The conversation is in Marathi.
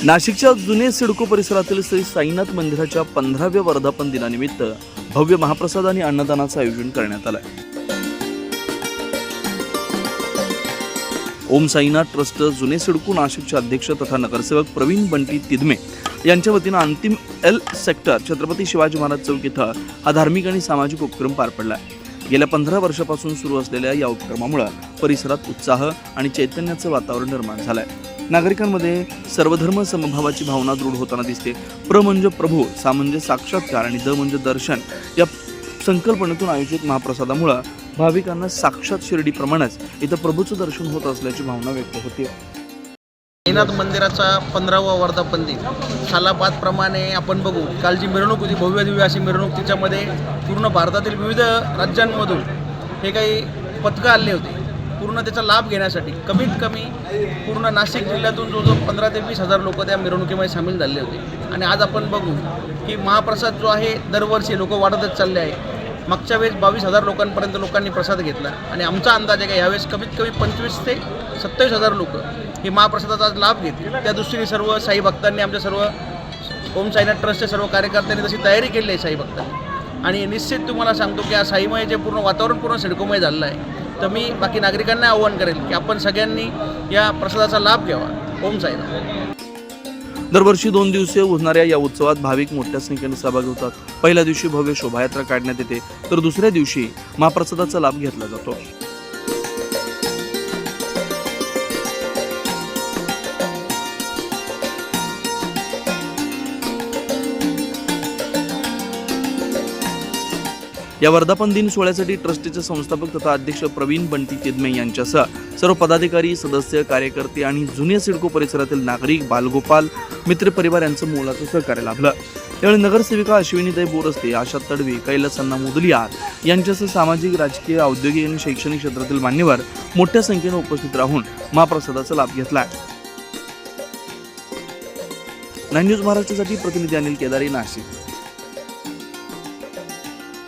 नाशिकच्या जुने सिडको परिसरातील श्री साईनाथ मंदिराच्या 15व्या वर्धापन दिनानिमित्त भव्य महाप्रसाद आणि अन्नदानाचं आयोजन करण्यात आलं. ओम साईनाथ ट्रस्ट जुने सिडको नाशिकचे अध्यक्ष तथा नगरसेवक प्रवीण बंटी तिदमे यांच्या वतीनं अंतिम एल सेक्टर छत्रपती शिवाजी महाराज चौक इथं हा धार्मिक आणि सामाजिक उपक्रम पार पडला. गेल्या 15 वर्षापासून सुरू असलेल्या या उपक्रमामुळे परिसरात उत्साह आणि चैतन्याचं वातावरण निर्माण झालंय. नागरिकांमध्ये सर्वधर्म समभावाची भावना दृढ होताना दिसते. प्र म्हणजे प्रभू, सा म्हणजे साक्षात्कार आणि द म्हणजे दर्शन या संकल्पनेतून आयोजित महाप्रसादामुळे भाविकांना साक्षात शिर्डीप्रमाणेच इथं प्रभूचं दर्शन होत असल्याची भावना व्यक्त होते. साईनाथ मंदिराचा 15वा वर्धापन दिन सालाबादप्रमाणे आपण बघू. काल जी मिरवणूक होती, भव्य दिव्य अशी मिरवणूक, तिच्यामध्ये पूर्ण भारतातील विविध राज्यांमधून हे काही पथकं आले होते पूर्ण त्याचा लाभ घेण्यासाठी. कमीत कमी पूर्ण नाशिक जिल्ह्यातून जवळजवळ 15 ते 20 हजार लोक त्या मिरवणुकीमध्ये सामील झाले होते. आणि आज आपण बघू की महाप्रसाद जो आहे दरवर्षी लोक वाढतच चालले आहे. मागच्या वेळेस 22,000 लोकांपर्यंत लोकांनी प्रसाद घेतला आणि आमचा अंदाज आहे का यावेळेस कमीत कमी 25 ते 27,000 लोक हे महाप्रसादाचा आज लाभ घेतील. त्या दृष्टीने सर्व साई भक्तांनी, आमच्या सर्व ओम साईनाथ ट्रस्टच्या सर्व कार्यकर्त्यांनी तशी तयारी केली आहे साई भक्तांनी. आणि निश्चित तुम्हाला सांगतो की या साईमय जे पूर्ण वातावरण पूर्ण सिडकोमय झालेलं आहे. तर मी बाकी नागरिकांना आवाहन करेल की आपण सगळ्यांनी या प्रसादाचा लाभ घ्यावा. ओम साईनाथ. दरवर्षी 2 दिवसीय होणाऱ्या या उत्सवात भाविक मोठ्या संख्येने सहभागी होतात. पहिल्या दिवशी भव्य शोभायात्रा काढण्यात येते, तर दुसऱ्या दिवशी महाप्रसादाचा लाभ घेतला जातो. या वर्धापन दिन सोहळ्यासाठी ट्रस्टीचे संस्थापक तथा अध्यक्ष प्रवीण बंटी तिदमे यांच्यासह सर्व पदाधिकारी, सदस्य, कार्यकर्ते आणि जुन्या सिडको परिसरातील नागरिक, बालगोपाल, मित्रपरिवार यांचं मोलाचं सहकार्य लाभलं. यावेळी नगरसेविका अश्विनीताई बोरस्ते, आशा तडवी, कैलासन्ना मुदलियार यांच्यासह सामाजिक, राजकीय, औद्योगिक आणि शैक्षणिक क्षेत्रातील मान्यवर मोठ्या संख्येने उपस्थित राहून महाप्रसादाचा लाभ घेतला. 9 न्यूज महाराष्ट्रासाठी प्रतिनिधी अनिल केदारी, नाशिक.